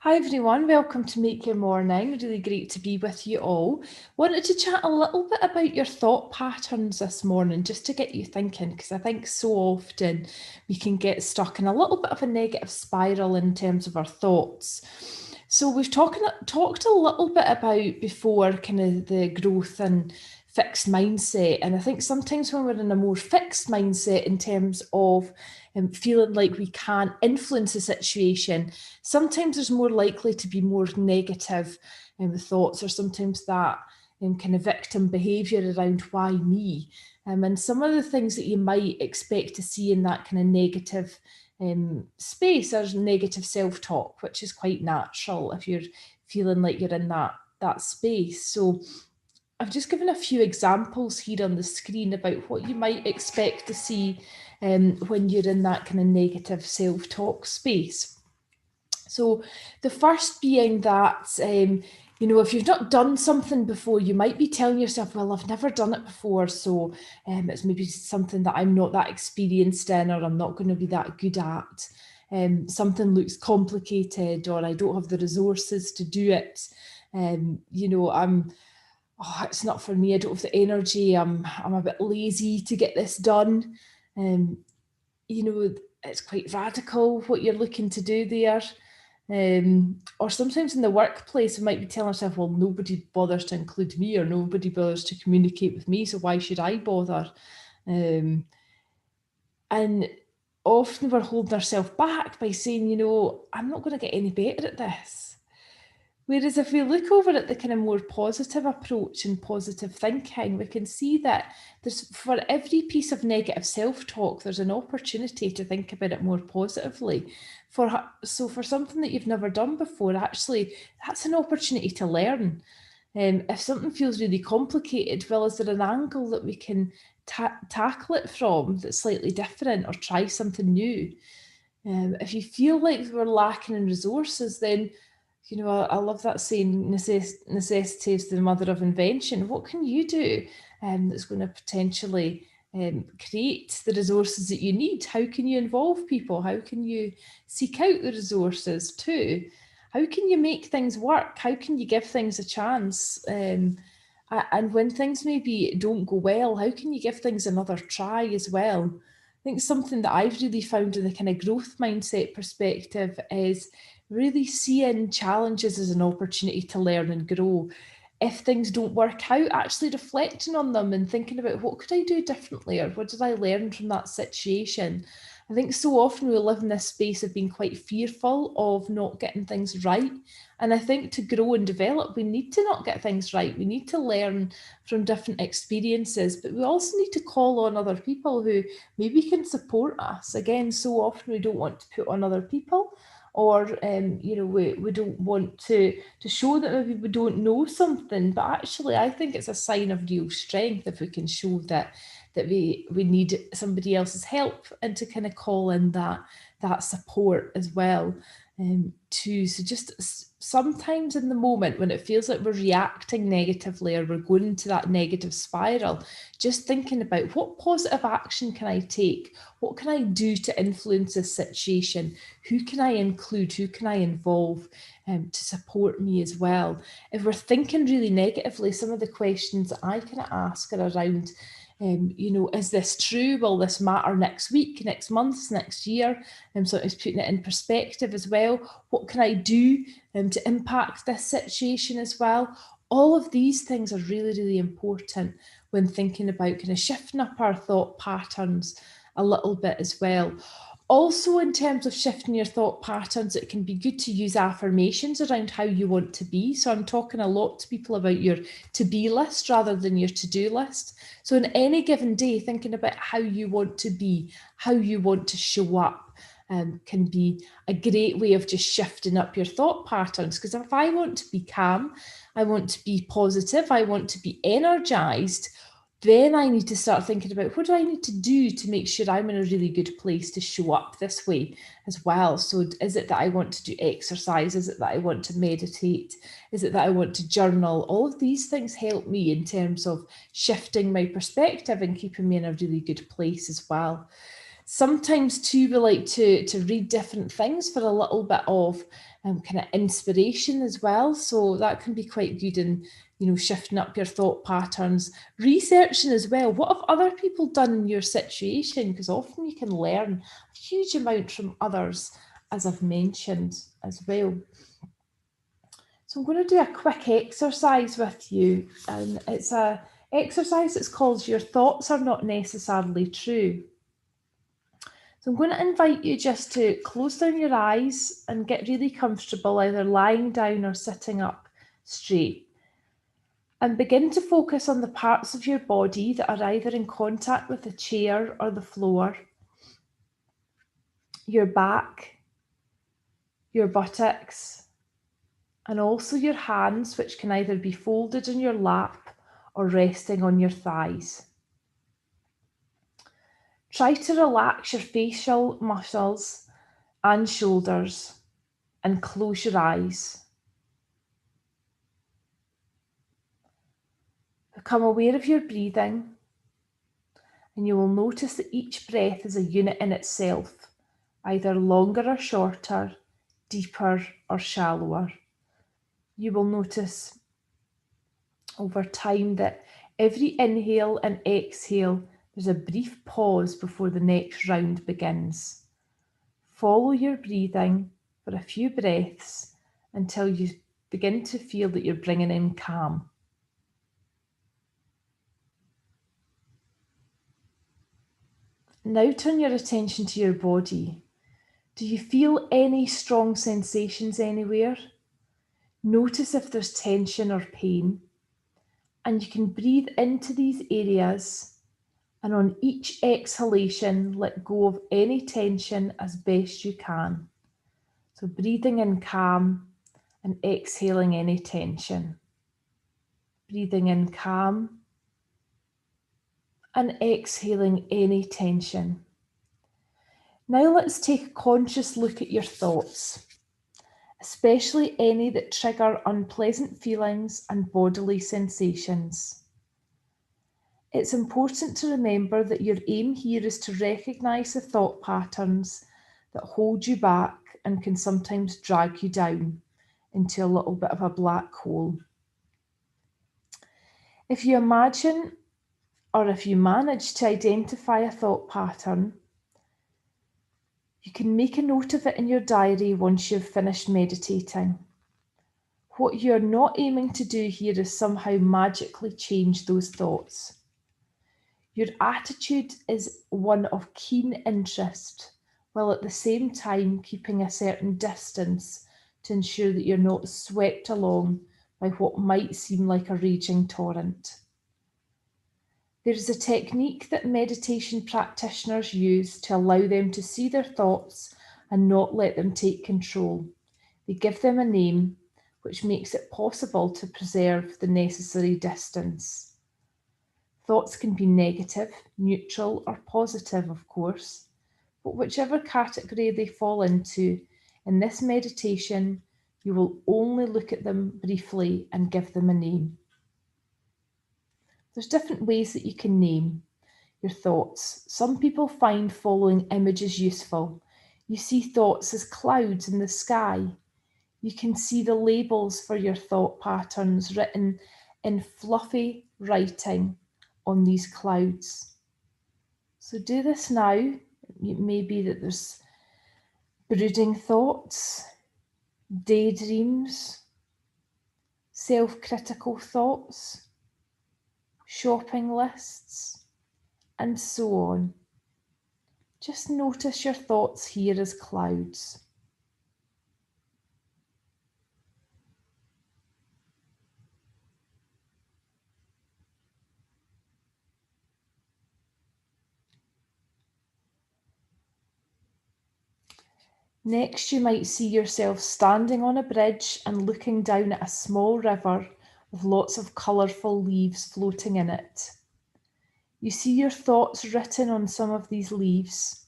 Hi everyone, welcome to Make Your Morning. Really great to be with you all. Wanted to chat a little bit about your thought patterns this morning, just to get you thinking, because I think so often we can get stuck in a little bit of a negative spiral in terms of our thoughts. So we've talked a little bit about before kind of the growth and fixed mindset. And I think sometimes when we're in a more fixed mindset in terms of feeling like we can't influence the situation, sometimes there's more likely to be more negative thoughts, or sometimes that kind of victim behaviour around why me. And some of the things that you might expect to see in that kind of negative space are negative self-talk, which is quite natural if you're feeling like you're in that space. So I've just given a few examples here on the screen about what you might expect to see when you're in that kind of negative self-talk space. So the first being that, if you've not done something before, you might be telling yourself, well, I've never done it before, so it's maybe something that I'm not that experienced in, or I'm not going to be that good at. Something looks complicated, or I don't have the resources to do it. It's not for me. I don't have the energy. I'm a bit lazy to get this done. Um, it's quite radical what you're looking to do there. Or sometimes in the workplace, we might be telling ourselves, well, nobody bothers to include me, or nobody bothers to communicate with me, so why should I bother? And often we're holding ourselves back by saying, I'm not going to get any better at this. Whereas if we look over at the kind of more positive approach and positive thinking, we can see that for every piece of negative self-talk, there's an opportunity to think about it more positively. For something that you've never done before, actually, that's an opportunity to learn. If something feels really complicated, well, is there an angle that we can tackle it from that's slightly different, or try something new? If you feel like we're lacking in resources, then I love that saying, necessity is the mother of invention. What can you do that's going to potentially create the resources that you need? How can you involve people? How can you seek out the resources too? How can you make things work? How can you give things a chance? And when things maybe don't go well, how can you give things another try as well? I think something that I've really found in the kind of growth mindset perspective is really seeing challenges as an opportunity to learn and grow. If things don't work out, actually reflecting on them and thinking about what could I do differently, or what did I learn from that situation. I think so often we live in this space of being quite fearful of not getting things right. And I think to grow and develop, we need to not get things right. We need to learn from different experiences, but we also need to call on other people who maybe can support us. Again, so often we don't want to put on other people, or we don't want to show that maybe we don't know something. But actually, I think it's a sign of real strength if we can show that we need somebody else's help, and to kind of call in that support as well. Too. So just sometimes in the moment when it feels like we're reacting negatively, or we're going into that negative spiral, just thinking about what positive action can I take? What can I do to influence this situation? Who can I include? Who can I involve to support me as well? If we're thinking really negatively, some of the questions that I can ask are around, is this true? Will this matter next week, next month, next year? So it's putting it in perspective as well. What can I do to impact this situation as well? All of these things are really, really important when thinking about kind of shifting up our thought patterns a little bit as well. Also, in terms of shifting your thought patterns, it can be good to use affirmations around how you want to be. So I'm talking a lot to people about your to-be list rather than your to-do list. So in any given day, thinking about how you want to be, how you want to show up, can be a great way of just shifting up your thought patterns. Because if I want to be calm, I want to be positive, I want to be energized, then I need to start thinking about what do I need to do to make sure I'm in a really good place to show up this way as well. So is it that I want to do exercise? Is it that I want to meditate? Is it that I want to journal? All of these things help me in terms of shifting my perspective and keeping me in a really good place as well. Sometimes too, we like to read different things for a little bit of kind of inspiration as well. So that can be quite good in, shifting up your thought patterns. Researching as well. What have other people done in your situation? Because often you can learn a huge amount from others, as I've mentioned as well. So I'm going to do a quick exercise with you, and it's a exercise that's called Your Thoughts Are Not Necessarily True. So I'm going to invite you just to close down your eyes and get really comfortable, either lying down or sitting up straight. And begin to focus on the parts of your body that are either in contact with the chair or the floor, your back, your buttocks, and also your hands, which can either be folded in your lap or resting on your thighs. Try to relax your facial muscles and shoulders and close your eyes. Become aware of your breathing, and you will notice that each breath is a unit in itself, either longer or shorter, deeper or shallower. You will notice over time that every inhale and exhale, there's a brief pause before the next round begins. Follow your breathing for a few breaths until you begin to feel that you're bringing in calm. Now turn your attention to your body. Do you feel any strong sensations anywhere? Notice if there's tension or pain, and you can breathe into these areas, and on each exhalation, let go of any tension as best you can. So breathing in calm and exhaling any tension. Breathing in calm and exhaling any tension. Now let's take a conscious look at your thoughts, especially any that trigger unpleasant feelings and bodily sensations. It's important to remember that your aim here is to recognise the thought patterns that hold you back and can sometimes drag you down into a little bit of a black hole. If you imagine, or if you manage to identify a thought pattern, you can make a note of it in your diary once you've finished meditating. What you're not aiming to do here is somehow magically change those thoughts. Your attitude is one of keen interest, while at the same time keeping a certain distance to ensure that you're not swept along by what might seem like a raging torrent. There is a technique that meditation practitioners use to allow them to see their thoughts and not let them take control. They give them a name, which makes it possible to preserve the necessary distance. Thoughts can be negative, neutral, or positive, of course, but whichever category they fall into, in this meditation, you will only look at them briefly and give them a name. There's different ways that you can name your thoughts. Some people find following images useful. You see thoughts as clouds in the sky. You can see the labels for your thought patterns written in fluffy writing on these clouds. So do this now. It may be that there's brooding thoughts, daydreams, self-critical thoughts, shopping lists, and so on. Just notice your thoughts here as clouds. Next, you might see yourself standing on a bridge and looking down at a small river with lots of colourful leaves floating in it. You see your thoughts written on some of these leaves.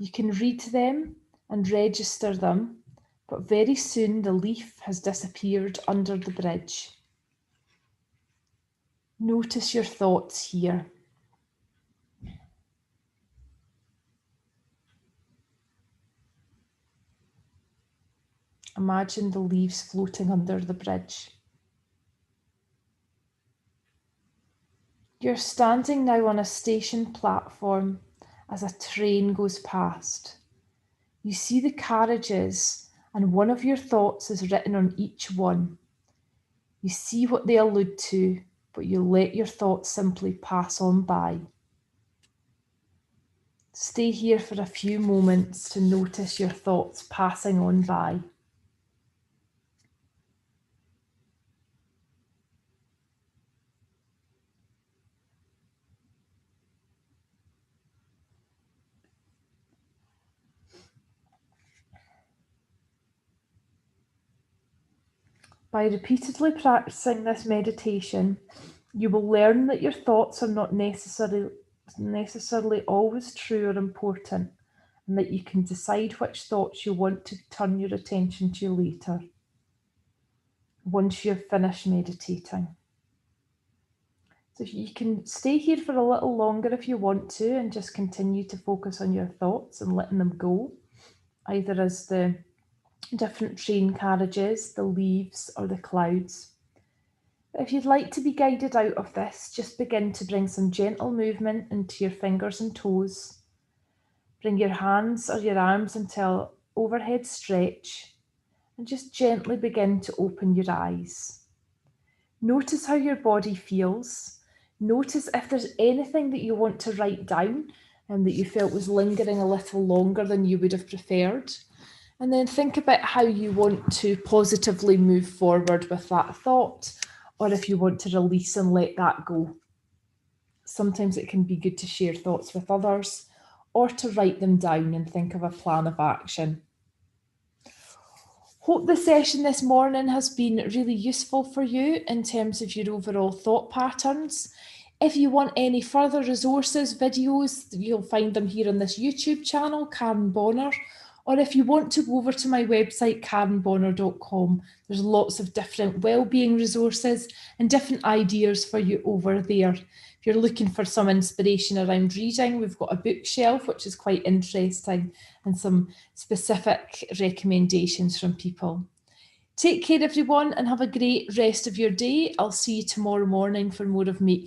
You can read them and register them, but very soon the leaf has disappeared under the bridge. Notice your thoughts here. Imagine the leaves floating under the bridge. You're standing now on a station platform as a train goes past. You see the carriages, and one of your thoughts is written on each one. You see what they allude to, but you let your thoughts simply pass on by. Stay here for a few moments to notice your thoughts passing on by. By repeatedly practicing this meditation, you will learn that your thoughts are not necessarily always true or important, and that you can decide which thoughts you want to turn your attention to later, once you've finished meditating. So you can stay here for a little longer if you want to, and just continue to focus on your thoughts and letting them go, either as the different train carriages, the leaves, or the clouds. But if you'd like to be guided out of this, just begin to bring some gentle movement into your fingers and toes. Bring your hands or your arms into an overhead stretch, and just gently begin to open your eyes. Notice how your body feels. Notice if there's anything that you want to write down and that you felt was lingering a little longer than you would have preferred. And then think about how you want to positively move forward with that thought, or if you want to release and let that go. Sometimes it can be good to share thoughts with others or to write them down and think of a plan of action. Hope the session this morning has been really useful for you in terms of your overall thought patterns. If you want any further resources, videos, you'll find them here on this YouTube channel, Karen Bonner. Or if you want to go over to my website, karenbonner.com, there's lots of different wellbeing resources and different ideas for you over there. If you're looking for some inspiration around reading, we've got a bookshelf, which is quite interesting, and some specific recommendations from people. Take care, everyone, and have a great rest of your day. I'll see you tomorrow morning for more of Make